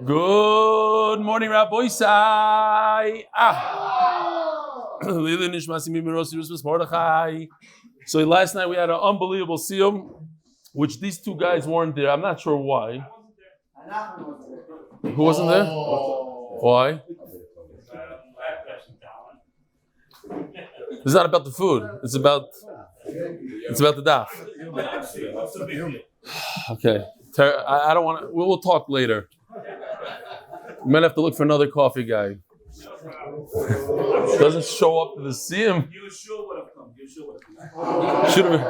Good morning, Rabbi Isai. So last night we had an unbelievable siyum, which these two guys weren't there. I'm not sure why. Who wasn't there? Why? It's not about the food. It's about the daf. Okay. I don't want to. We'll talk later. We might have to look for another coffee guy. Doesn't show up to the siyum. You sure would have come. Should have.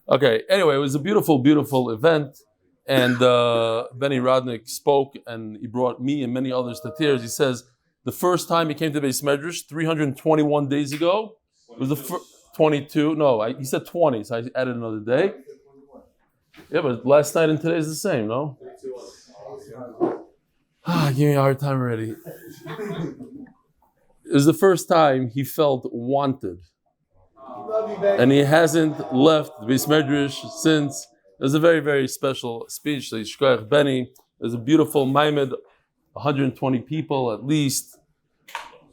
Okay. Anyway, it was a beautiful, beautiful event, and Benny Rodnick spoke, and he brought me and many others to tears. He says the first time he came to Beis Medrash 321 days ago was the 22. No, he said 20, so I added another day. Yeah, but last night and today is the same, no? Give me a hard time already. It was the first time he felt wanted. And he hasn't left Beis Medrash since. It was a very, very special speech. So Yishkoach Benny. It was a beautiful maimed, 120 people at least.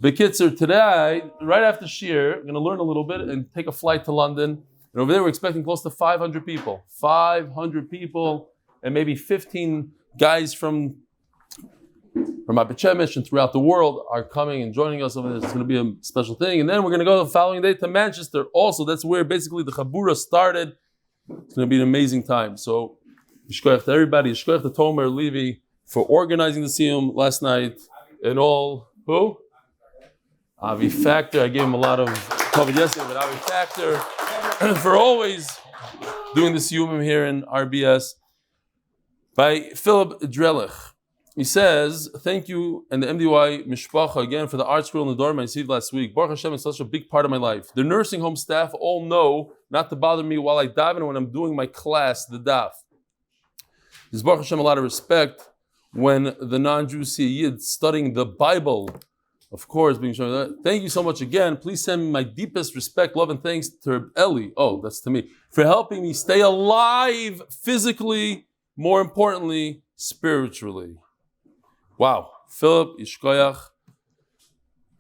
Bekitzer, today, right after Shir, we're going to learn a little bit and take a flight to London. And over there, we're expecting close to 500 people. 500 people, and maybe 15 guys from Abechemish and throughout the world are coming and joining us over there. It's going to be a special thing. And then we're going to go the following day to Manchester. Also, that's where basically the Chabura started. It's going to be an amazing time. So, Yishkoach to everybody. Yishkoach to Tomer Levi for organizing the Siyum last night. And all, who? Avi Factor. I gave him a lot of cover yesterday, but Avi Factor for always doing the Siyumim here in RBS. By Philip Drelich. He says, thank you and the MDY Mishpacha again for the art school in the Nedarim I received last week. Baruch Hashem is such a big part of my life. The nursing home staff all know not to bother me while I daven when I'm doing my class, the daf. There's Baruch Hashem a lot of respect when the non-Jew see a Yid studying the Bible. Of course, being shown that. Thank you so much again. Please send me my deepest respect, love, and thanks to Reb Eli. Oh, that's to me. For helping me stay alive physically, more importantly, spiritually. Wow. Philip, Yishkoach.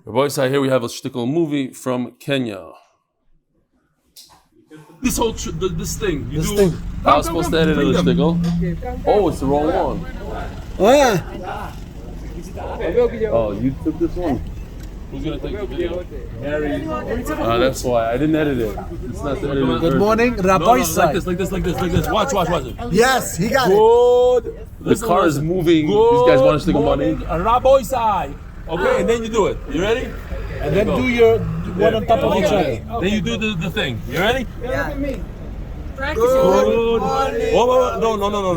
Rabbi Isai, here we have a shtickle movie from Kenya. This whole, this thing. I was supposed to edit the shtickle. Oh, it's the wrong one. Oh, you took this one? Who's going to take the video? Harry. That's why. I didn't edit it. It's not the edited Good morning, Rabbi Isai. Like this. Watch it. Yes, he got it. The car is moving. These guys want to stick money. Rabbi Isai. Okay, and then you do it. You ready? And then do your one on top of each other. Then you do the thing. You ready? Yeah. Look at me. Good morning. No. No.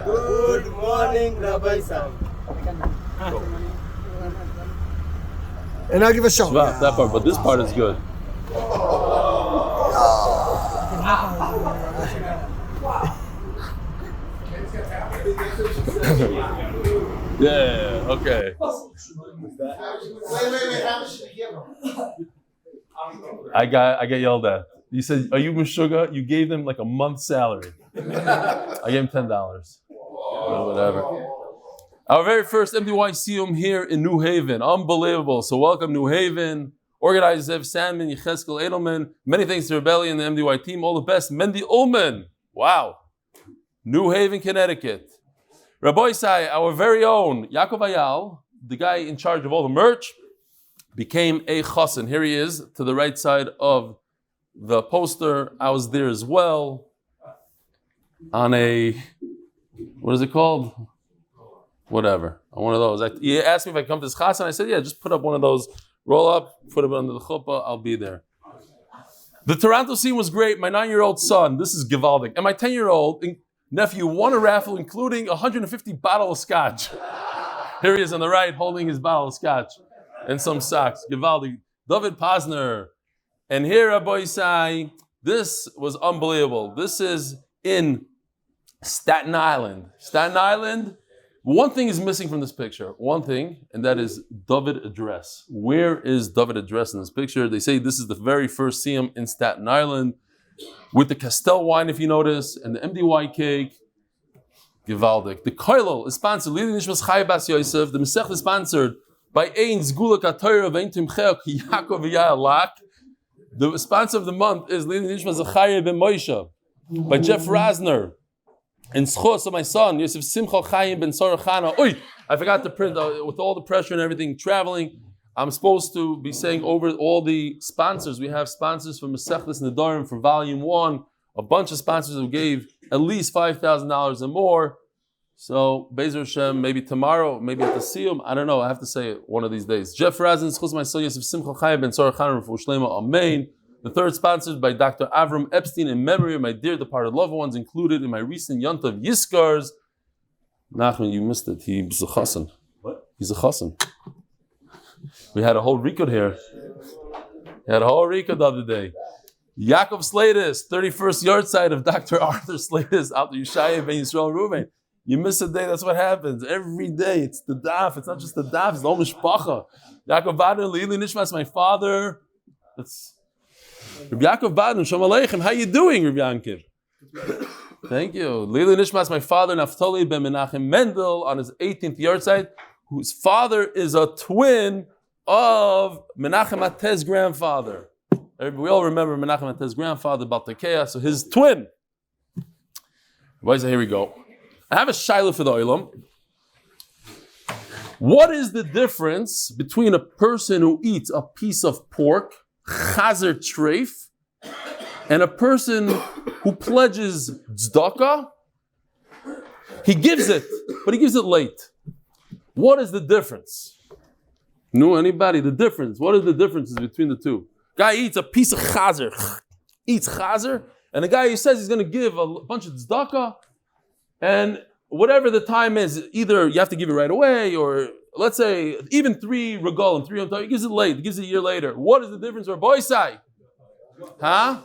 Good morning, Rabbi Isai. And I'll give a shot. Wow, that part, but this part is good. Yeah, okay. I got yelled at. He said, "Are you Meshuggah?" You gave them like a month's salary. I gave him $10. Whatever. Our very first MDY Siyum here in New Haven. Unbelievable. So welcome New Haven. Organizers Zev Sandman, Yecheskel Edelman. Many thanks to Reb Eli and the MDY team. All the best. Mendy Ullman. Wow. New Haven, Connecticut. Rabbi Isai, our very own Yakov Bodner, the guy in charge of all the merch, became a chassan. Here he is to the right side of the poster. I was there as well on a, what is it called? Whatever. On one of those. He asked me if I come to this chassan. I said, yeah, just put up one of those, roll up, put it under the chuppah, I'll be there. The Toronto scene was great. My 9-year-old son, this is Givaldic, and my 10-year-old nephew won a raffle, including 150 bottles of scotch. Here he is on the right, holding his bottle of scotch and some socks. Givaldic. David Posner. And here, Rabbi Isai, this was unbelievable. This is in Staten Island. Staten Island. One thing is missing from this picture. One thing, and that is David address. Where is David address in this picture? They say this is the very first siyum in Staten Island with the Castell wine, if you notice, and the MDY cake. Givaldik. The Koilel is sponsored. Lili Nishmas Chai Bas Yosef. The Masech is sponsored by Ein Zgula K'Torah Vein Tומכיה Yakov Bodner. The sponsor of the month is Lili Nishmas Zechariah ben Moshe by Jeff Rosner. And zchus of my son Yosef Simcha Chaim ben Chana. Oi, I forgot to print with all the pressure and everything. Traveling, I'm supposed to be saying over all the sponsors. We have sponsors for Masechtas Nedarim for Volume 1. A bunch of sponsors who gave at least $5,000 and more. So, Bezer Hashem, maybe tomorrow, maybe at the Siyum, I don't know, I have to say it one of these days. Jeff Razin, zchus my son Yosef Simcha Chaim ben Chana, Refuah Shlaima, Amen. The third sponsored by Dr. Avrum Epstein in memory of my dear departed loved ones, included in my recent Yontav yizkors. Nachman, you missed it. He's a chassan. What? He's a chassan. We had a whole record here. We had a whole record the other day. Yakov Slatus, 31st Yarzeit of Dr. Arthur Slatus, out to Yeshaya ben Yisrael Reuven. You miss a day, that's what happens. Every day, it's the daf. It's not just the daf, it's the whole mishpacha. Yakov Bodner, Eli nishmas, my father. That's Reb Yakov Bodner, Shalom Aleichem. How you doing, Reb Yankiv? Thank you. Eli nishmas, my father, naftali ben menachem Mendel, on his 18th Yarzeit, whose father is a twin of Menachem Atez's grandfather. We all remember Menachem Atez's grandfather, Tomechia, so his twin. Here we go. I have a shaila for the olam. What is the difference between a person who eats a piece of pork, chazer treif, and a person who pledges tzedakah? He gives it, but he gives it late. What is the difference? No, anybody? The difference. What are the differences between the two? Guy eats a piece of chazer, eats chazer, and a guy who says he's going to give a bunch of tzedakah, and whatever the time is, either you have to give it right away, or let's say even 3 regal and 3 on top, he gives it late, he gives it a year later. What is the difference for boy say? Huh?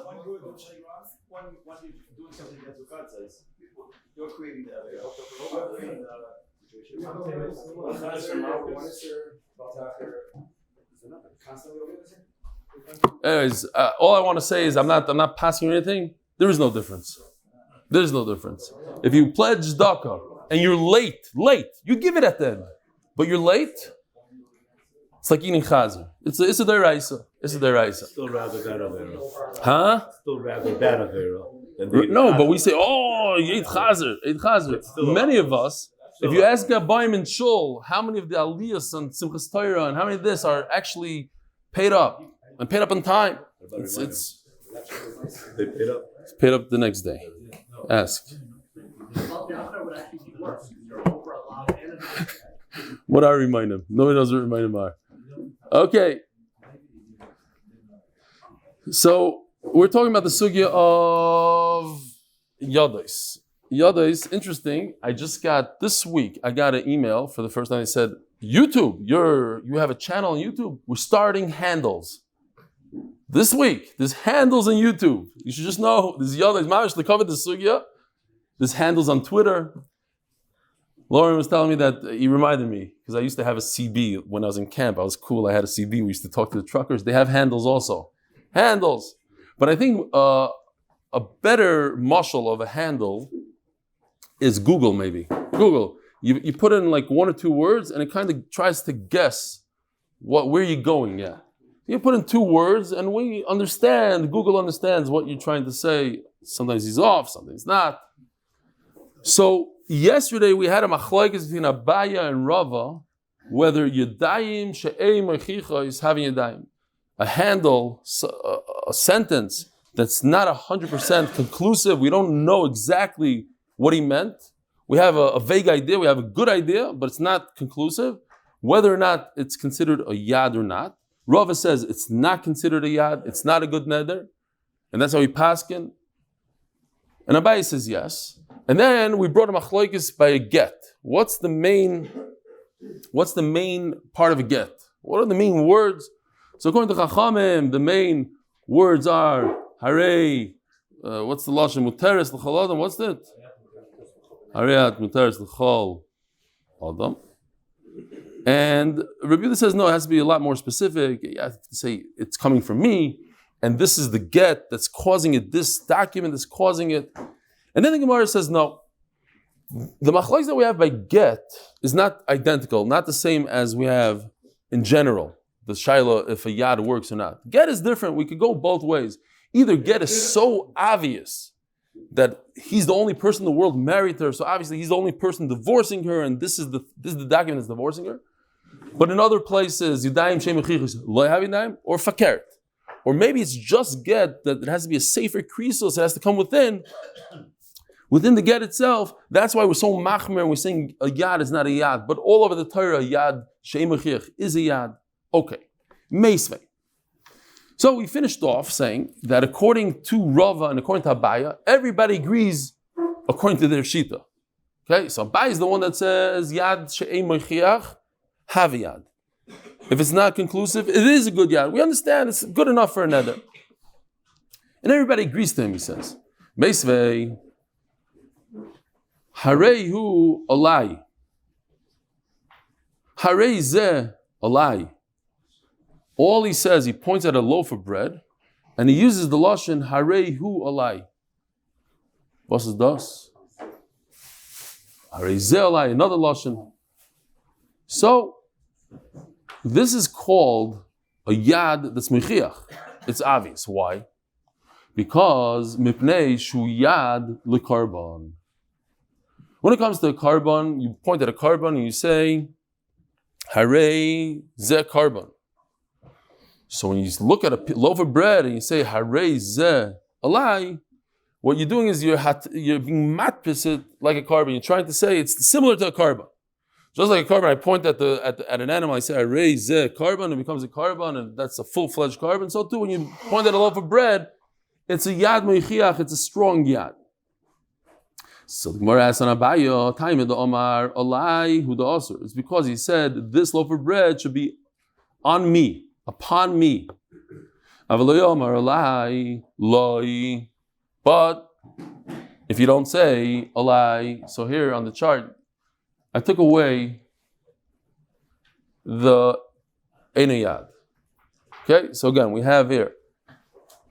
You're creating the Anyways, all I want to say is I'm not passing anything. There is no difference. There's no difference. If you pledge tzedakah and you're late, you give it at the end, but you're late. It's like eating chazer. It's a deraisa. It's a deraisa. Still rather that avera. Huh? Still rather that avera. No, but we say, oh, you ate chazer. Many of us, if you ask Gabayim and Shul, how many of the aliyahs on Simchas Torah and how many of this are actually paid up and paid up on time? They paid up. It's paid up the next day. Ask. What I remind him? Nobody knows what remind him are. Okay. So we're talking about the sugya of Yadais. Yadais, interesting. I just got this week. I got an email for the first time. They said, YouTube, you have a channel on YouTube. We're starting handles. This week, there's handles on YouTube. You should just know there's Yadais. Mamish to cover the sugya. There's handles on Twitter. Lauren was telling me that he reminded me because I used to have a CB when I was in camp. I was cool. I had a CB. We used to talk to the truckers. They have handles also. Handles. But I think a better mashal of a handle is Google, maybe. Google. You put in like 1 or 2 words and it kind of tries to guess where you're going. Yeah. You put in 2 words and Google understands what you're trying to say. Sometimes he's off, sometimes not. So yesterday we had a machlokes between Abaya and Rava, whether Yadayim She'ei Mechicha is having Yadayim. A handle, a sentence that's not 100% conclusive. We don't know exactly what he meant. We have a vague idea, we have a good idea, but it's not conclusive. Whether or not it's considered a yad or not. Rava says it's not considered a yad, it's not a good neder, and that's how he paskin. And Abaye says yes. And then we brought a machlokes by a get. What's the main part of a get? What are the main words? So according to Chachamim, the main words are Harei. What's the lashon? Muteres l'chol adam. What's that? Harei muteres l'chol adam. And Reb Eli says no. It has to be a lot more specific. You have to say it's coming from me, and this is the get that's causing it. This document is causing it. And then the Gemara says no. The machlokes that we have by get is not identical, not the same as we have in general. The shaila if a yad works or not. Get is different. We could go both ways. Either get is so obvious that he's the only person in the world married to her, so obviously he's the only person divorcing her, and this is the document that's divorcing her. But in other places, Yudayim Shem Echichus Lo Yavidayim or Fakert. Or maybe it's just get that it has to be a safer krisos, it has to come within the get itself. That's why we're so machmer and we're saying a yad is not a yad. But all over the Torah, a yad Shem Echich is a yad. Okay. Meisvei. So we finished off saying that according to Rava and according to Abaya, everybody agrees according to their shita. Okay, so Abaya is the one that says yad she'em mechiach have a yad. If it's not conclusive, it is a good yad. We understand it's good enough for a neder. And everybody agrees to him, he says. Meisvei harehu olai. Harei zeh olai. All he says, he points at a loaf of bread, and he uses the lashon harei hu alai. Was is das? Harei ze alai, another lashon. So this is called a yad that's mechiach. It's obvious. Why? Because mipnei shu yad lekarban. When it comes to a karban, you point at a karban and you say harei ze karban. So when you look at a loaf of bread and you say harei zeh alai, what you're doing is you're being matpisit like a carbon. You're trying to say it's similar to a carbon. Just like a carbon, I point at an animal, I say harei zeh carbon, it becomes a carbon, and that's a full-fledged carbon. So too, when you point at a loaf of bread, it's a yad meichiach, it's a strong yad. So the Gemara asks on Abaye, Taimid the Omar alai hu the osur. It's because he said this loaf of bread should be on me. Upon me. But if you don't say alai, so here on the chart, I took away the enayad. Okay, so again, we have here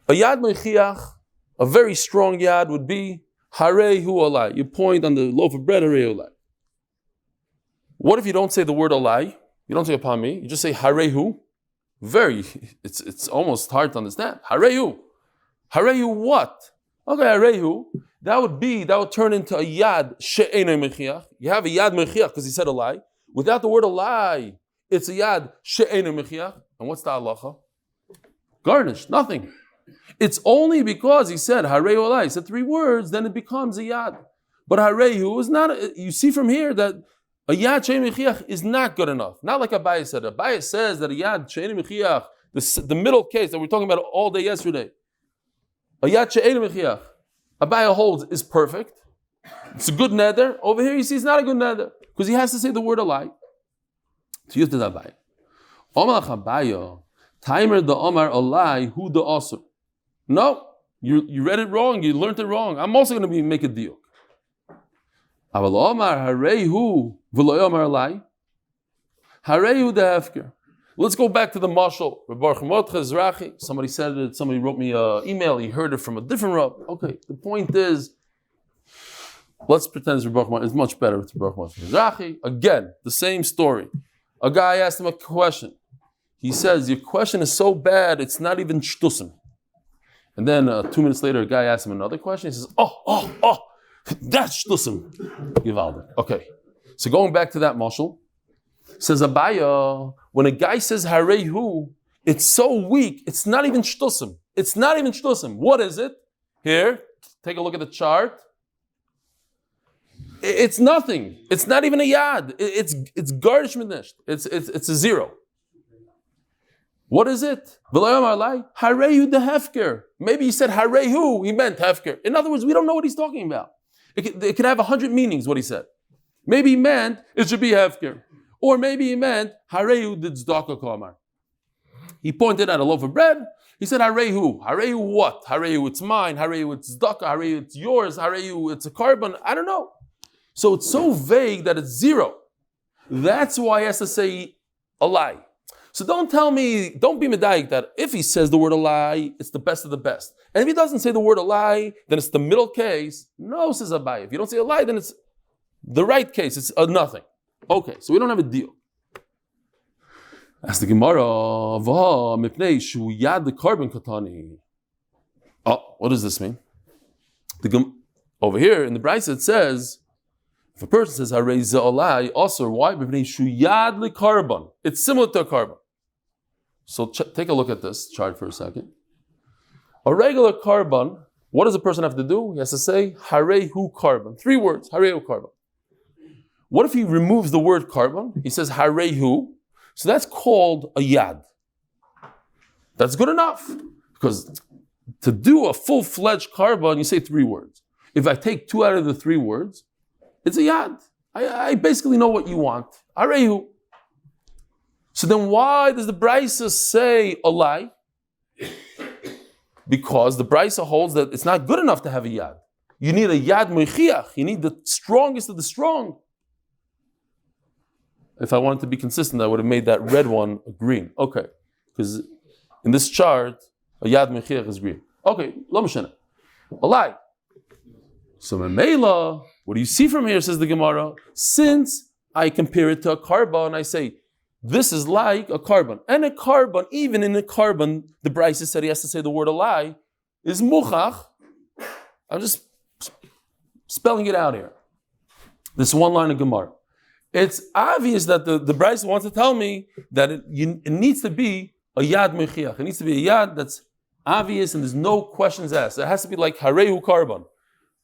a yad mechiach, a very strong yad would be harei hu alai. You point on the loaf of bread, harei alai. What if you don't say the word alai? You don't say upon me, you just say harei hu. It's almost hard to understand. Hareyu what? Okay, hareyu. That would turn into a yad she'enei mechiach. You have a yad mechiach because he said a lie. Without the word a lie, it's a yad she'enei mechiach. And what's the halacha? Garnished, nothing. It's only because he said hareyu alai. He said 3 words, then it becomes a yad. But hareyu is not. You see from here that a yad she'en mechiach is not good enough. Not like Abaye said. Abaye says that a yad she'en mechiach, the middle case that we're talking about all day yesterday, a yad she'en mechiach, Abaye holds is perfect. It's a good neder. Over here, you see, it's not a good neder because he has to say the word alai. So you have to Abaye. Omar Abaye, timer the Omar alai hu the osur. No, you read it wrong. You learned it wrong. I'm also going to make a deal. Aval Omar harehu v'lo yomar alai. Harehu the hefker. Let's go back to the mashal. Somebody said it. Somebody wrote me an email. He heard it from a different Rab. Okay, the point is, let's pretend it's Reb It's much better with Reb Mordechai. Again, the same story. A guy asked him a question. He says, "Your question is so bad, it's not even shtusim." And then 2 minutes later, a guy asked him another question. He says, "Oh. That's shtusim." Givaldik. Okay. So going back to that mashal, says Abaye, when a guy says harehu, it's so weak, it's not even shtusim. It's not even shtusim. What is it? Here, take a look at the chart. It's nothing. It's not even a yad. It's garnish menisht. It's a 0. What is it? Harehu the hefker. Maybe he said harehu, he meant hefker. In other words, we don't know what he's talking about. It could have 100 meanings, what he said. Maybe he meant it should be hefker. Or maybe he meant harehu the tzedakah kamar. He pointed at a loaf of bread. He said harehu. Harehu what? Harehu it's mine. Harehu it's tzedakah. Harehu it's yours. Harehu it's a carbon. I don't know. So it's so vague that it's 0. That's why he has to say a lie. So don't tell me, don't be medayik that if he says the word a lie, it's the best of the best. And if he doesn't say the word a lie, then it's the middle case. No, says Abaye. If you don't say a lie, then it's The right case, it's nothing. Okay, so we don't have a deal. Ask the Gemara, what does this mean? Over here in the Bryce it says, if a person says Harei Ze'olai, also why? It's similar to a carbon. So take a look at this chart for a second. A regular carbon, what does a person have to do? He has to say Harei Hu carbon. 3 words, Harei Hu carbon. What if he removes the word carbon? He says Harei Hu. So that's called a yad. That's good enough. Because to do a full-fledged carbon, you say 3 words. If I take 2 out of the 3 words, it's a yad. I basically know what you want. Harei Hu. So then why does the Brisa say a lie? Because the Brisa holds that it's not good enough to have a yad. You need a yad mechiach. You need the strongest of the strong. If I wanted to be consistent, I would have made that red one green. Okay, because in this chart, a yad mechiach is green. Okay, lo mashana. A lie. So memela, what do you see from here, says the Gemara? Since I compare it to a carbon, I say, this is like a carbon. And a carbon, even in a carbon, the Bryce said he has to say the word a lie, is muchach. I'm just spelling it out here. This one line of Gemara. It's obvious that the Bryce wants to tell me that it needs to be a yad mechiach. It needs to be a yad that's obvious and there's no questions asked. It has to be like Harei Hu carbon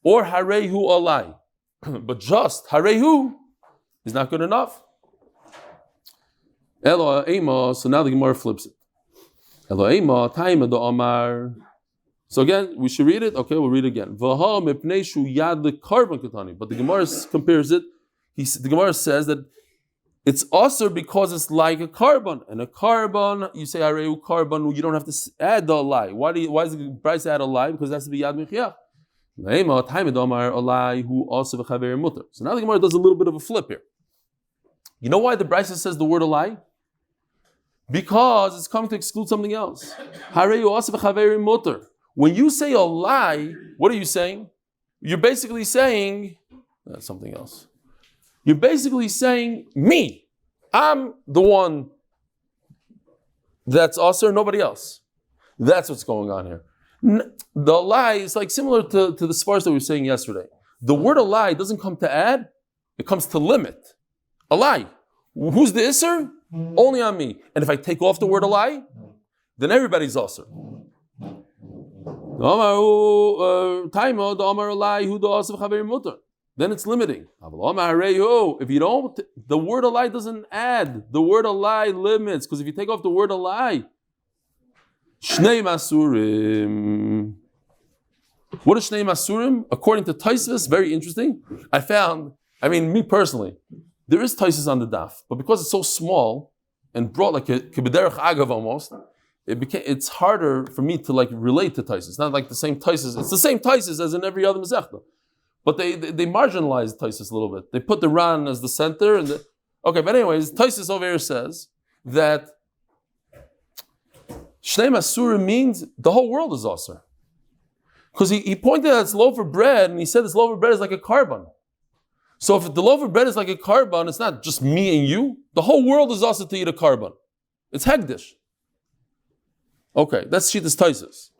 or Harei Hu a lie. But just Harei Hu is not good enough. Elo Ema, so now the Gemara flips it. Elo Ema, Taima do Amar. So again, we should read it. Okay, we'll read it again. Vaha mipnei shu yad le carbon katani. But the Gemara compares it. The Gemara says that it's also because it's like a carbon. And a carbon, you say Harei carbon, you don't have to add the lie. Why does the Bryce add a lie? Because it has to be yad mechiach. Ema, Taima do Amar, a lie who also v'chaver mutter. So now the Gemara does a little bit of a flip here. You know why the Bryce says the word a lie? Because it's coming to exclude something else. When you say a lie, what are you saying? You're basically saying something else. You're basically saying me. I'm the one that's usher, nobody else. That's what's going on here. The lie is like similar to the svars that we were saying yesterday. The word a lie doesn't come to add, it comes to limit. A lie. Who's the isser? Only on me. And if I take off the word a lie, then everybody's usher. Then it's limiting. If you don't, the word a lie doesn't add. The word a lie limits. Because if you take off the word a lie, Shnei Masurim. What is Shnei Masurim? According to Tosfos, very interesting. Me personally, there is Tosfos on the daf, but because it's so small and brought like a kibederach agav almost, it's harder for me to relate to Tosfos. It's not like the same Tosfos. It's the same Tosfos as in every other Masechta, but they marginalize Tosfos a little bit. They put the Ran as the center. But anyways, Tosfos over here says that Shnei Masurim means the whole world is Aser. Because he pointed at this loaf of bread and he said this loaf of bread is like a carbon. So if the loaf of bread is like a carbon, it's not just me and you. The whole world is also to eat a carbon. It's hegdish. Okay, that's Shittas Tosfos.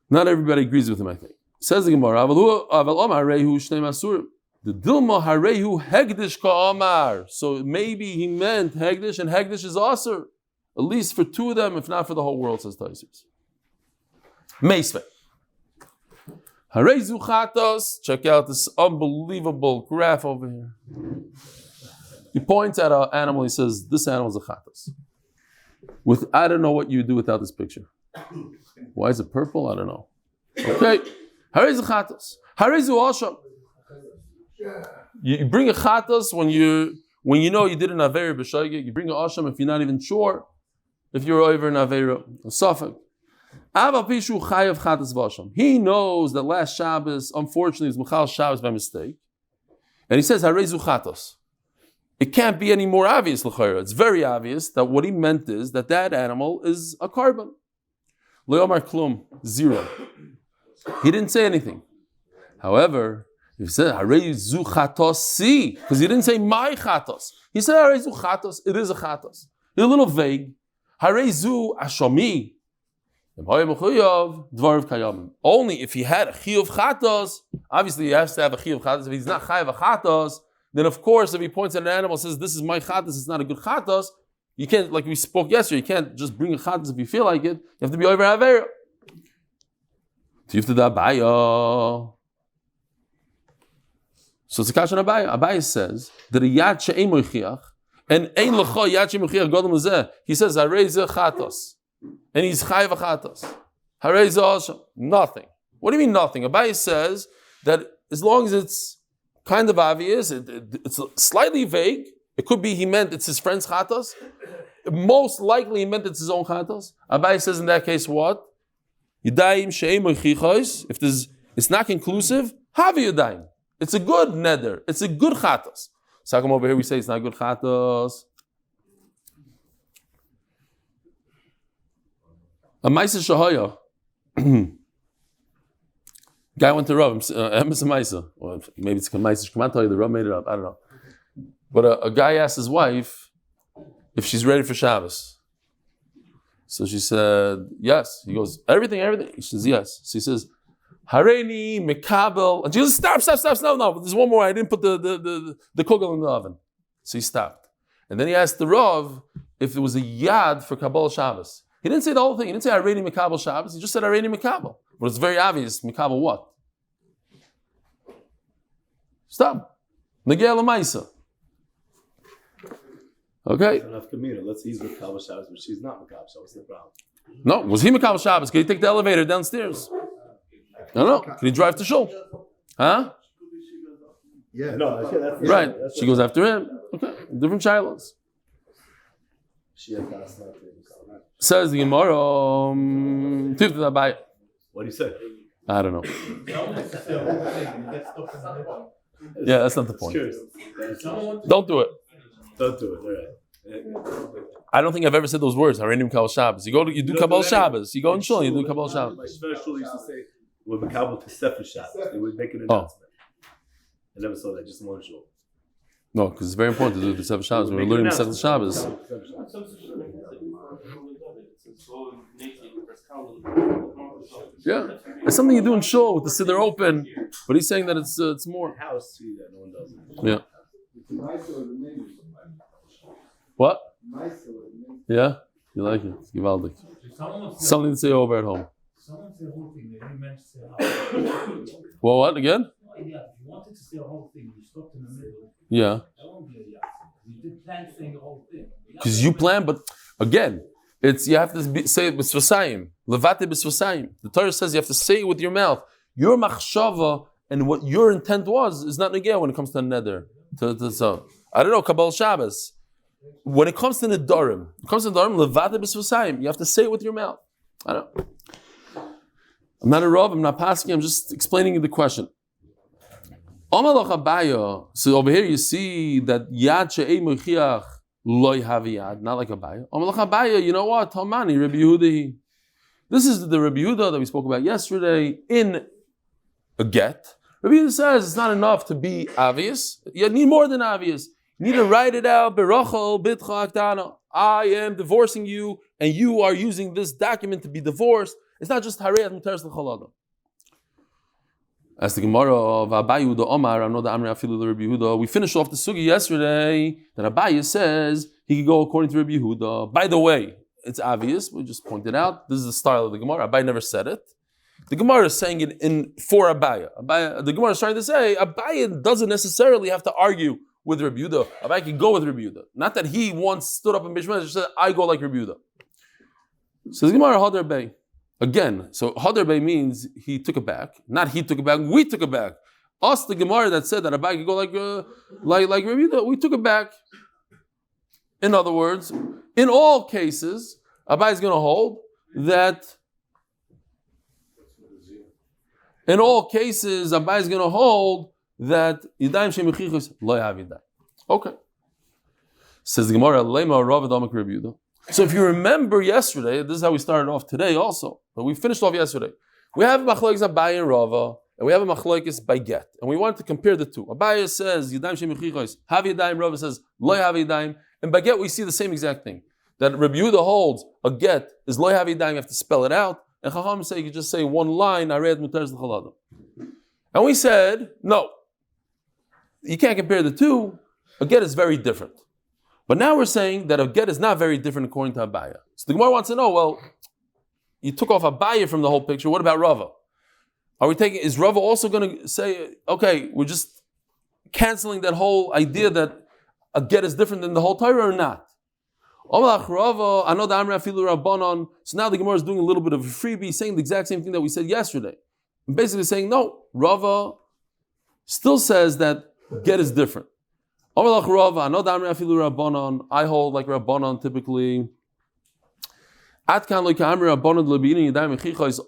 Not everybody agrees with him, I think. Says the Gemara, the Dilma Harehu Hegdish Ka'amar. So maybe he meant Hegdish, and Hegdish is Aser. At least for 2 of them, if not for the whole world, says Tosfos. Meisvei. Harei Zuchatos. Check out this unbelievable graph over here. He points at an animal. He says, "This animal is a chatos." I don't know what you do without this picture. Why is it purple? I don't know. Okay. Harei Zuchatos. Harei Zuasham. You bring a chatos when you know you did an avera b'shogeg. You bring an asham if you're not even sure if you're over an avera, a suffix. He knows that last Shabbos, unfortunately, is Michal Shabbos by mistake. And he says, Harei Zuchatos. It can't be any more obvious, l'chayra. It's very obvious that what he meant is that animal is a carbon. Le'omar klum, 0. He didn't say anything. However, He said, Harei zu chatos si, because he didn't say my chatos. He said, Harei zu chatos, it is a chatos. He's a little vague. Harei zu ashomi. Only if he had a chiyuv chatos, obviously he has to have a chiyuv chatos. If he's not chayav a chatos, then of course if he points at an animal and says, this is my chatos, it's not a good chatos, you can't, like we spoke yesterday, you can't just bring a chatos if you feel like it. You have to be over avera. So it's a kasha on Abaya. Abaya says that a yad she'ein moichiach and ein lecha yad she'ein moichiach godam lezeh. He says harei zeh chatos and he's chayav chatos. Harei zeh also nothing. What do you mean nothing? Abaya says that as long as it's kind of obvious, it's slightly vague. It could be he meant it's his friend's chatos. Most likely he meant it's his own chatos. Abaya says in that case what? Yadayim she'ein moichichos. If it's not conclusive, havi yadayim. It's a good neder. It's a good chatos. So how come over here we say it's not good chatos? A Maisa Shahaya. Guy went to Reuven. Or maybe it's a Maisa Shkamantai. The Reuven made it up. I don't know. But a guy asked his wife if she's ready for Shabbos. So she said, yes. He goes, everything. She says, yes. So he says, Hareini, Mekabel. And she goes, stop. No. There's one more. I didn't put the kugel in the oven. So he stopped. And then he asked the Rav if there was a yad for Kabbalah Shabbos. He didn't say the whole thing. He didn't say Hareini, Mekabel Shabbos. He just said Hareini, Mekabel. But it's very obvious. Mekabel what? Stop. Negea Lamaisa. Okay. Let's say he's Mekabel Shabbos, but she's not Mekabel Shabbos. What's the problem? No, was he Mekabel Shabbos? Can he take the elevator downstairs? No. Can he drive to shul? Huh? Yeah. No, that's right. She goes after him. Okay. Different shilohs. Says the Gemara. What do you say? I don't know. Yeah, that's not the point. Don't do it. Don't do it. All right. I don't think I've ever said those words. Hareini Kabbalah Shabbos. You do Kabbalah Shabbos. You go in shul. You do Kabbalah Shabbos. My shul used to say we're Mekabel to Sefer Shabbos. They would make an announcement. I never saw that. Just one shul. No, because it's very important to do the Sefer Shabbos. We're learning the Sefer Shabbos. Yeah, it's something you do in shul with the siddur open, but he's saying that it's more. House see that no one does. Yeah. What? Yeah, you like it? Givaldik. Something to say over at home. Someone said the whole thing, they didn't meant to say half. Well, what again? No idea. If you wanted to say a whole thing, you stopped in the middle. Yeah. That won't be a yes. You did plan saying the whole thing. Because you plan, but again, you have to say it b'svasayim. Levate b'svasayim. The Torah says you have to say it with your mouth. Your machshava and what your intent was is not negaya when it comes to a neder. So I don't know, Kabbalah Shabbos. When it comes to Nedarim, levate b'svasayim. You have to say it with your mouth. I don't know. I'm not a Rav, I'm not passing, I'm just explaining the question. So over here you see that Yad she'ei mochiach loy haviyad, not like Abaya. Abaya, you know what? Tomani, Rabbi Yehuda. This is the Rabbi Yehuda that we spoke about yesterday in a get. Rabbi Yehuda says it's not enough to be obvious. You need more than obvious. You need to write it out. Berachol bitcha aktana. I am divorcing you, and you are using this document to be divorced. It's not just harei muteres l'chol adam. As the Gemara of Abaye Yehuda Omar, I know the Amri Afilu the Rabbi Yehuda. We finished off the sugi yesterday that Abaye says he could go according to Rabbi Yehuda. By the way, it's obvious. We just pointed out this is the style of the Gemara. Abaye never said it. The Gemara is saying it for Abaye. The Gemara is trying to say Abaye doesn't necessarily have to argue with Rabbi Yehuda. Abaye can go with Rabbi Yehuda. Not that he once stood up in Bishmael and said, "I go like Rabbi Yehuda." So the Gemara Hadar Bey. Again, so Hadar Bey means he took it back. Not he took it back, we took it back. Us, the Gemara that said that Abaye could go like Rabbi Yehuda, we took it back. In other words, in all cases, Abaye is going to hold that. In all cases, Abaye is going to hold that Yidayim Shemichichos lo yaviday. Okay. Says the Gemara, Lema Rav Adamak Rabbi Yehuda. So if you remember yesterday, this is how we started off today also, but we finished off yesterday. We have Machlokes Abaye and Rava, and we have a machlokes by get, and we want to compare the two. Abaye says Yadayim Shem Mechichos have Yadayim. Rava says Lo have Yadayim, and by get we see the same exact thing. That Reb Yehuda holds a get is Lo have Yadayim. You have to spell it out, and Chacham say you can just say one line. Ared Mutar L'Chol Adam. And we said no, you can't compare the two. A get is very different. But now we're saying that a get is not very different according to Abaye. So the Gemara wants to know, well, you took off Abaye from the whole picture. What about Rava? Is Rava also going to say, okay, we're just canceling that whole idea that a get is different than the whole Torah or not? So now the Gemara is doing a little bit of a freebie, saying the exact same thing that we said yesterday. And basically saying, no, Rava still says that get is different. I hold like Rabbanon typically.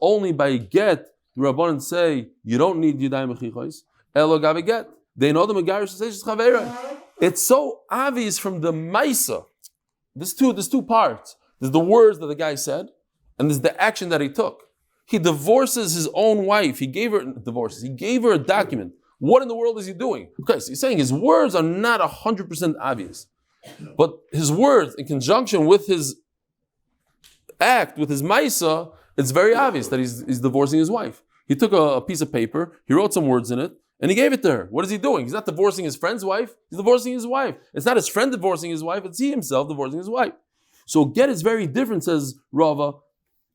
Only by get, the Rabbanon say you don't need Yadayim Mechichos. Elo gabe get. They know the Megarish says Chavera. It's so obvious from the Maisa. There's two parts. There's the words that the guy said, and there's the action that he took. He divorces his own wife. He gave her a document. What in the world is he doing? Okay, so he's saying his words are not 100% obvious. But his words, in conjunction with his act, with his maisa, it's very obvious that he's divorcing his wife. He took a piece of paper, he wrote some words in it, and he gave it to her. What is he doing? He's not divorcing his friend's wife, he's divorcing his wife. It's not his friend divorcing his wife, it's he himself divorcing his wife. So get is very different, says Rava,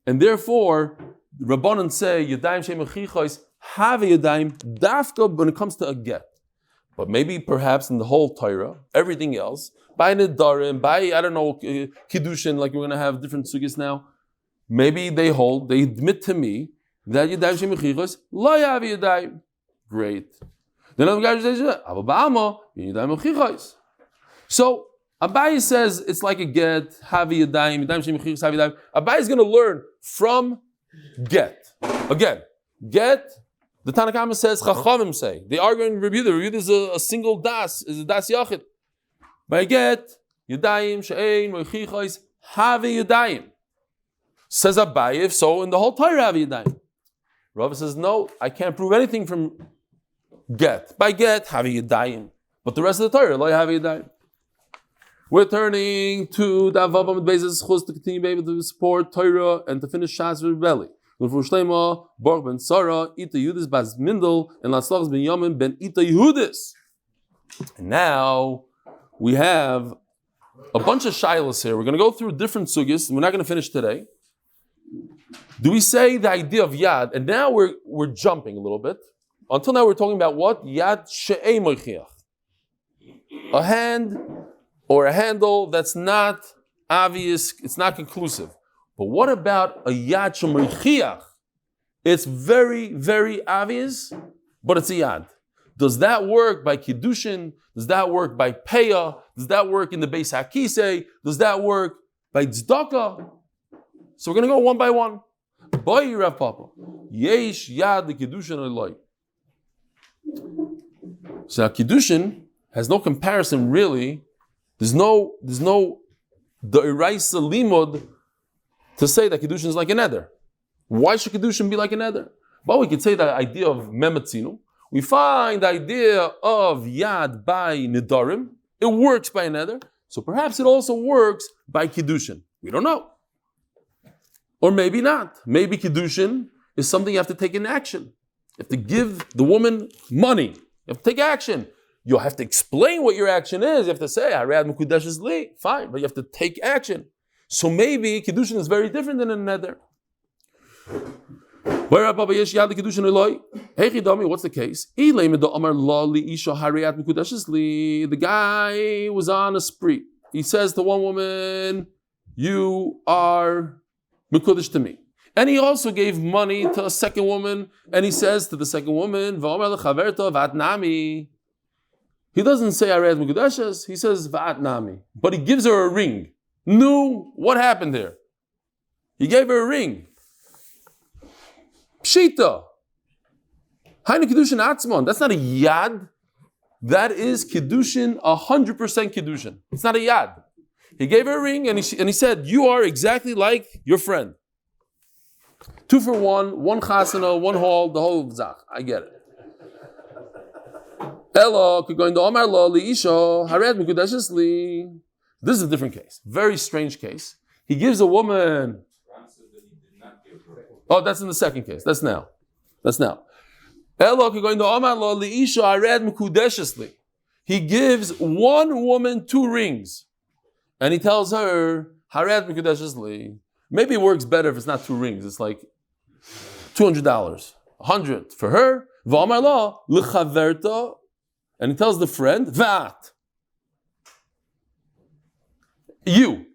and therefore, Rabbanan say, Yadayim Shem Mechichos, have a Yadayim, dafka when it comes to a get. But maybe perhaps in the whole Torah, everything else, by Nedarim, by, Kiddushin, like we're going to have different sugis now, maybe they admit to me that Yadayim Shem Mechichos, lo have Yadayim. Great. Then other guys say, Yadayim Mechichos. So, Abaye says it's like a get, have Yadayim, Yadayim Shem Mechichos, have Yadayim. Abaye is going to learn from get. Again, get, the Tanakhama says, Chachamim say. They argue in Reb Yehuda. Reb Yehuda is a single das, is a das yachid. By get, Yadayim, She'ein, Mechichos, have Yadayim. Says Abaye, so in the whole Torah have Yadayim. Rava says, no, I can't prove anything from get. By get, have Yadayim. But the rest of the Torah, lo have Yadayim. We're turning to the Amud Beis zchus to continue able to support Torah and to finish Shas Reb Eli. Refuah Shlaima, Baruch ben Sarah, Ita Yehudis bas Mindel, and Laslachs ben Yamin ben Ita Yehudis. And now we have a bunch of shilas here. We're going to go through different sugis, and we're not going to finish today. Do we say the idea of yad? And now we're jumping a little bit. Until now we're talking about what? Yad she'ei moichiach. A hand or a handle that's not obvious, it's not conclusive. But what about a yad she'moichiach? It's very, very obvious, but it's a yad. Does that work by kiddushin? Does that work by peah? Does that work in the Beis Hakisei? Does that work by tzedakah? So we're going to go one by one. Boy, Rav Papa. Yesh yad the kiddushin Eloi. So kiddushin has no comparison really. There's no the eraisa limud to say that kiddushin is like an eder. Why should kiddushin be like an eder? But we could say the idea of mematzinu. We find the idea of yad by nedarim. It works by an eder. So perhaps it also works by kiddushin. We don't know. Or maybe not. Maybe kiddushin is something you have to take in action. You have to give the woman money. You have to take action. You'll have to explain what your action is. You have to say, Harad Mukudash is li. Fine, but you have to take action. So maybe kiddushin is very different than a neder. What's the case? The guy was on a spree. He says to one woman, you are Mekudesh to me. And he also gave money to a second woman, and he says to the second woman, he doesn't say Ared Mekudeshes, he says Va'at Nami. But he gives her a ring. No, what happened there? He gave her a ring. Pshita. Hainu Kiddushin Atzmon. That's not a yad. That is Kiddushin, 100% Kiddushin. It's not a yad. He gave her a ring and he said, you are exactly like your friend. 2 for 1 chasana, 1 hall, the whole zach. I get it. Elo, going to Omar lo liisho hared mikudeshes li. This is a different case. Very strange case. He gives a woman. Oh, that's in the second case. That's now. Elo, going to Omar lo liisho hared mikudeshes li. He gives one woman 2 rings, and he tells her hared mikudeshes li. Maybe it works better if it's not 2 rings. It's like $200, $100 for her. V'amar lo l'chaverta. And he tells the friend, Vat. You.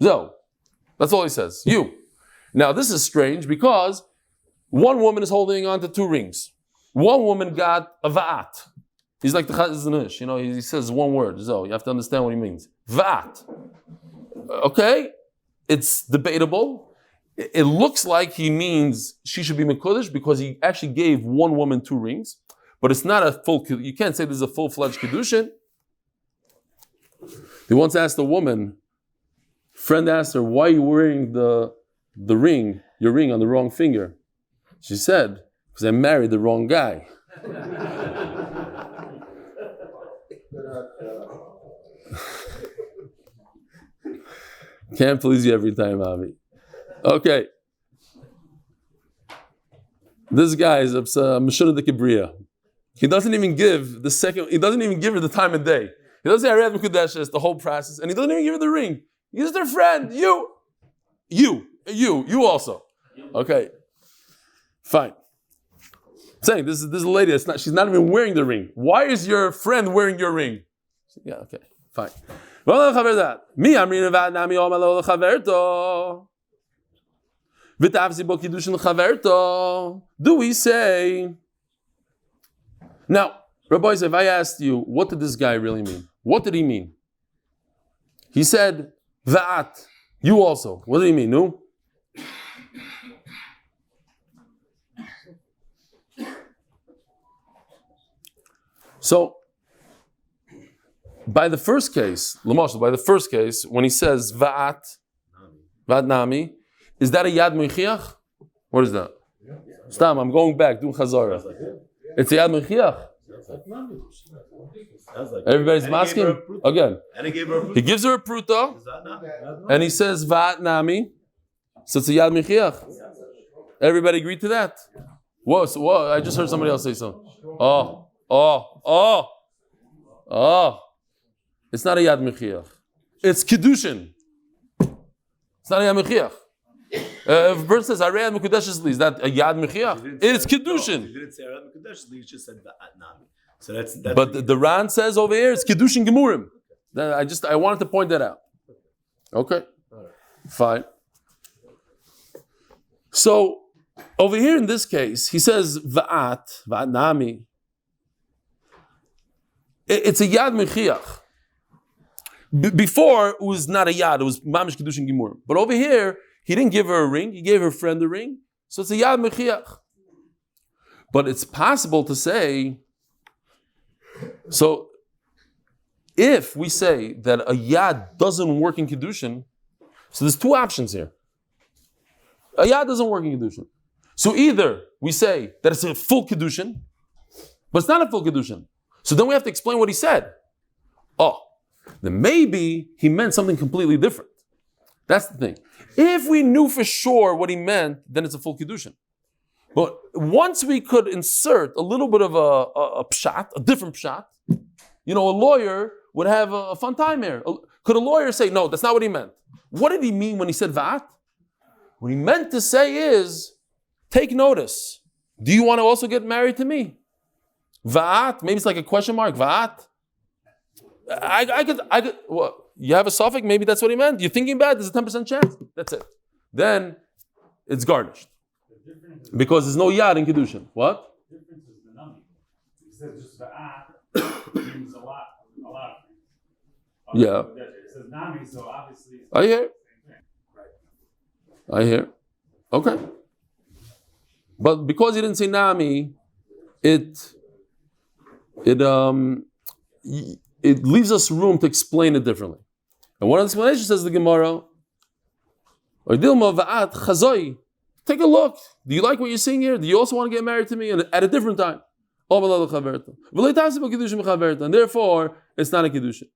So, that's all he says. You. Now, this is strange because one woman is holding on to 2 rings. One woman got a Vat. He's like the Chazanish, he says one word. So, you have to understand what he means. Vat. Okay, it's debatable. It looks like he means she should be Mekudesh because he actually gave one woman 2 rings. But it's not a full, you can't say this is a full-fledged Kedushin. He once asked a woman, friend asked her, why are you wearing the ring, your ring on the wrong finger? She said, because I married the wrong guy. Can't please you every time, Avi. Okay. This guy is Meshuna de Kibriya. He doesn't even give her the time of day. He doesn't say Hared Mekudeshes, the whole process, and he doesn't even give her the ring. He's their friend. You also. Okay. Fine. I'm saying this is a lady she's not even wearing the ring. Why is your friend wearing your ring? Yeah, okay, fine. Do we say? Now, Rabbi, if I asked you, what did this guy really mean? What did he mean? He said, Va'at, you also. What did he mean? No? So, by the first case, when he says Va'at Nami, is that a Yad Mechiach? What is that? Stam, I'm going back, doing Chazara. It's a Yad Mechiach. Everybody's masking again. He gives her a pruta, and he says Va'at Nami. So it's a Yad Mechiach. Everybody agreed to that? Whoa, I just heard somebody else say so. It's not a Yad Mechiach. It's Kiddushin. It's not a Yad Mechiach. If a person says, Arei Mekudeshes Li, is that a Yad Mechiach? It's Kiddushin. He didn't say Arei Mekudeshes Li, he just said Va'at Nami. So that's but the Ran says over here, it's Kiddushin Gemurim. I wanted to point that out. Okay. Fine. So, over here in this case, he says, Va'at Nami. It's a Yad Mechiach. Before, it was not a Yad, it was Mamish Kiddushin Gemurim. But over here, he didn't give her a ring, he gave her friend a ring. So it's a Yad Mechiach. But it's possible to say, so if we say that a Yad doesn't work in Kiddushin, so there's 2 options here. A Yad doesn't work in Kiddushin. So either we say that it's a full Kiddushin, but it's not a full Kiddushin. So then we have to explain what he said. Then maybe he meant something completely different. That's the thing. If we knew for sure what he meant, then it's a full Kiddushin. But once we could insert a little bit of a pshat, a different pshat, a lawyer would have a fun time here. Could a lawyer say, no, that's not what he meant? What did he mean when he said Va'at? What he meant to say is, take notice. Do you want to also get married to me? Va'at, maybe it's like a question mark, Va'at. I could, what? You have a suffix, maybe that's what he meant. You're thinking about it, there's a 10% chance. That's it. Then it's garnished. Because there's no yad in Kiddushin. What? The difference is the nami. He says just Va'at means a lot of things. Yeah. It says nami, so obviously it's I hear. Right. I hear. Okay. But because he didn't say nami, it leaves us room to explain it differently. And one of the explanations says the Gemara, take a look. Do you like what you're seeing here? Do you also want to get married to me at a different time? And therefore, it's not a Kiddushin.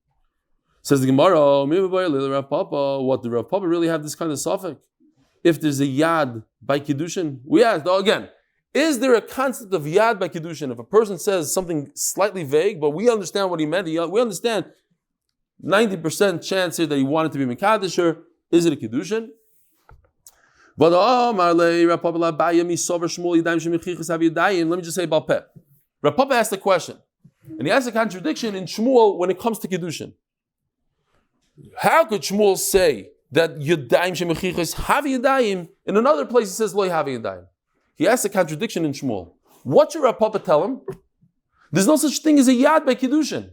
Says the Gemara, what did Rav Papa really have this kind of suffix? If there's a yad by Kiddushin, we asked, again, is there a concept of yad by Kiddushin? If a person says something slightly vague, but we understand what he meant, we understand 90% chance here that he wanted to be Mekadisher, is it a Kiddushin? Let me just say about Peh. Rav Papa asked a question, and he asked a contradiction in Shmuel when it comes to Kiddushin. How could Shmuel say that Yadayim Shemechichas have Yadayim? In another place he says Lo have Yadayim. He asked a contradiction in Shmuel. What should Rav Papa tell him? There's no such thing as a Yad by Kiddushin.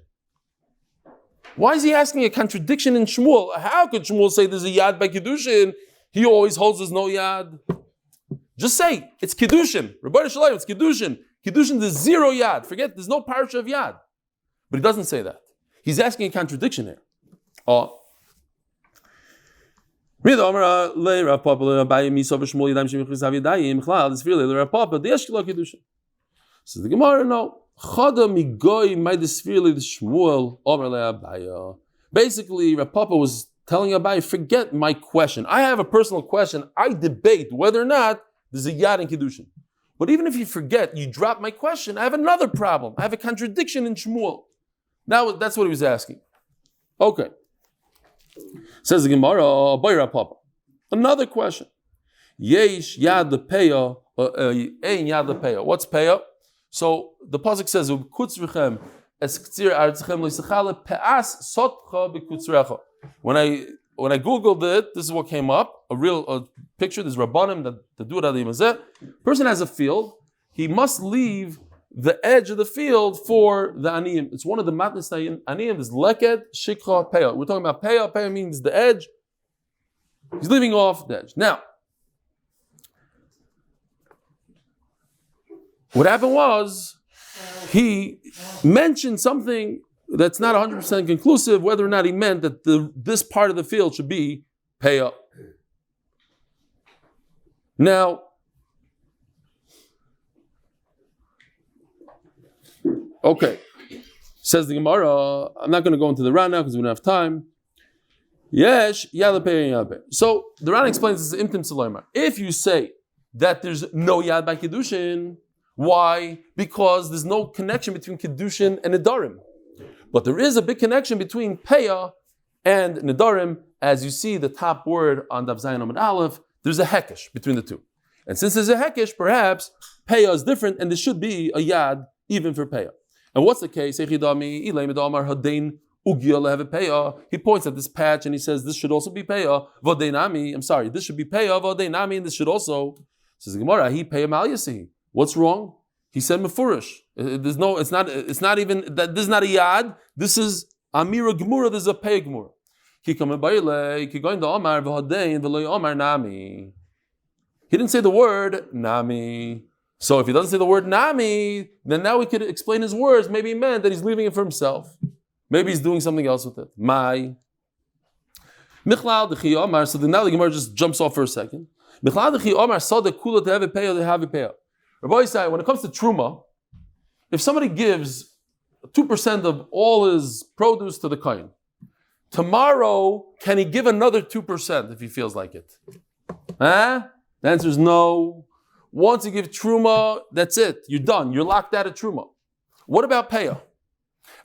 Why is he asking a contradiction in Shmuel? How could Shmuel say there's a Yad by Kiddushin? He always holds there's no Yad. Just say, it's Kiddushin. Refuah Shlaima, it's Kiddushin. Kiddushin, there's zero Yad. Forget, there's no parasha of Yad. But he doesn't say that. He's asking a contradiction here. Says the Gemara, no. Basically, Rav Papa was telling Abai, forget my question. I have a personal question. I debate whether or not there's a Yad in Kiddushin. But even if you forget, you drop my question, I have another problem. I have a contradiction in Shmuel. Now, that's what he was asking. Okay. Says the Gemara, Boy Rav Papa. Another question. Yesh Yad Lepeya, Ein Yad Lepeya. What's Peya? So the pasuk says, When I googled it, this is what came up. A picture. There's Rabbanim that do it at the Mazeh. Person has a field. He must leave the edge of the field for the aniyim. It's one of the matnas aniyim. Is leked shikha peya. We're talking about peya. Peya means the edge. He's leaving off the edge. Now, what happened was he mentioned something that's not 100% conclusive, whether or not he meant that this part of the field should be peya. Now, okay, says the Gemara. I'm not going to go into the Ran now because we don't have time. Yes, yad lepeya. So the Ran explains this is imtim salomer. If you say that there's no yad by Kiddushin, why? Because there's no connection between Kiddushin and Nedarim. But there is a big connection between peya and Nedarim. As you see the top word on Daf Amud Aleph, there's a hekesh between the two. And since there's a hekesh, perhaps peya is different and there should be a yad even for peya. And what's the case? He points at this patch and he says this should also be peya. This should be peya, and this should also. Says the Gemara, he peya mal yasihi. What's wrong? He said mefurish. There's no. It's not even that. This is not a yad. This is amira gemura. This is a peya gemura. He didn't say the word nami. So if he doesn't say the word nami, then now we could explain his words. Maybe he meant that he's leaving it for himself. Maybe he's doing something else with it. My. So now the Gemara just jumps off for a second. Rabbi Yisrael, when it comes to truma, if somebody gives 2% of all his produce to the Chaim, tomorrow can he give another 2% if he feels like it? The answer is no. Once you give truma, that's it. You're done. You're locked out of truma. What about peya?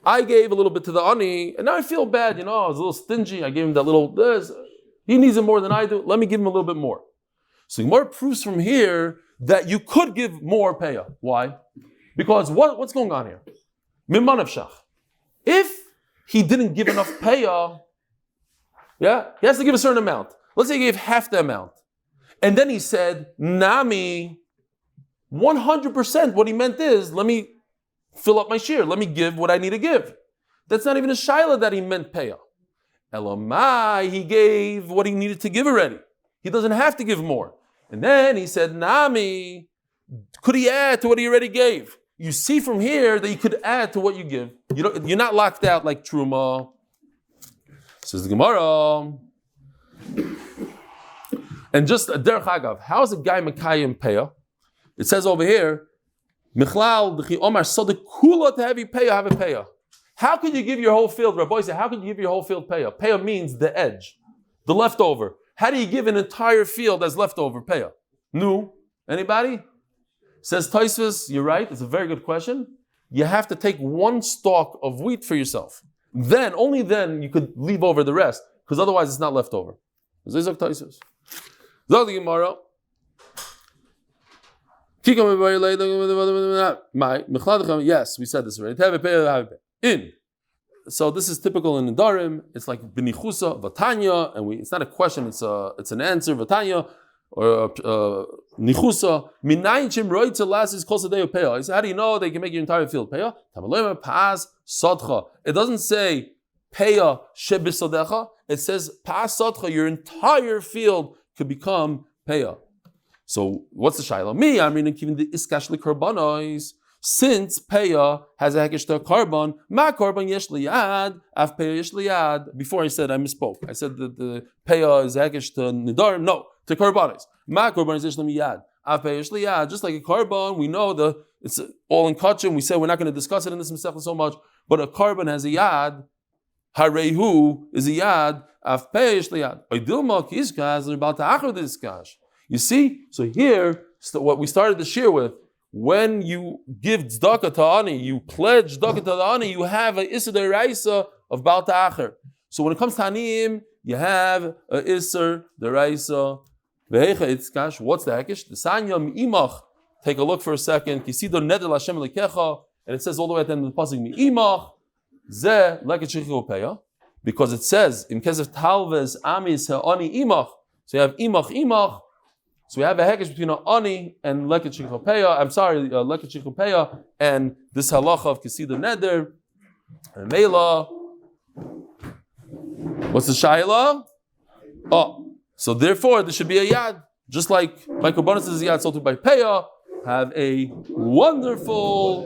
I gave a little bit to the ani, and now I feel bad. I was a little stingy. I gave him that little. He needs it more than I do. Let me give him a little bit more. So Gemara proves from here that you could give more peya. Why? Because what's going on here? Mimanav shach. If he didn't give enough peya, he has to give a certain amount. Let's say he gave half the amount. And then he said, Nami, 100%, what he meant is, let me fill up my share. Let me give what I need to give. That's not even a shaila that he meant peya. Elamai, he gave what he needed to give already. He doesn't have to give more. And then he said, Nami, could he add to what he already gave? You see from here that you could add to what you give. You're not locked out like truma. Says the Gemara. And just derech agav, how is a guy Mekayim Peah? It says over here, Michlal d'chi Omar Sodik Kula to have a Peah. How can you give your whole field, Rabbi said, how can you give your whole field Peah? Peah means the edge, the leftover. How do you give an entire field as leftover Peah? No. Anybody? Says Tosfos, you're right, it's a very good question. You have to take one stalk of wheat for yourself. Then, only then, you could leave over the rest, because otherwise it's not left over. Zog Tosfos. Zog the Gemara. Yes, we said this already. So this is typical in Nedarim. It's like b'nichusa, vatanya, and it's not a question. It's an answer. Vatanya or nichusa. Minayim roitza las is close to day of peah. He said, how do you know they can make your entire field peah? Tamaloyma pas sadcha. It doesn't say peah shebisadecha. It says pas sadcha. Your entire field could become peah. So what's the shayla? Me, I'm reading even the iskashli karbanos. Since peah has a hekesh to a carbon, ma carbon yesh liyad, af peah yesh liyad. Before I said I misspoke. I said that the peah is a hekesh to nedarim. No, to karbanos. Ma carbon yesh liyad, af peah yesh liyad. Just like a carbon, we know it's all in kachim. We said we're not going to discuss it in this masechah so much, but a carbon has a yad. Harehu is a yad. Af peah yesh liyad. Oidilma kizkas are about to achar diskash. You see, so here, what we started the shir with. When you give tzedakah to ani, you pledge tzedakah to the ani, you have a issa deraisa of Baal Ta'acher. So when it comes to aniyim, you have a issa deraisa. Vehecha itzkash. What's the hekesh? The sanyam imach. Take a look for a second. Kisidor nedel Hashem lekecha, and it says all the way at the end of the pasuk imach ze leket shechichu peya, because it says in kesef talves amis ha'ani imach. So you have imach. So we have a hekesh between an ani and leket shikopeya. I'm sorry, leket shikopeya and this halacha of kisida neder and meila. What's the shayla? Oh, so therefore there should be a yad, just like my korbanos is a yad, so too by peya. Have a wonderful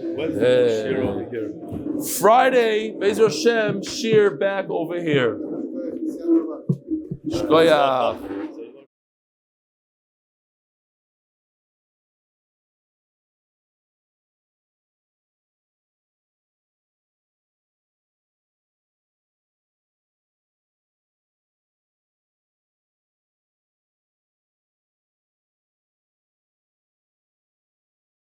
Friday, Be'ez Hashem, shir back over here. Shkoyach.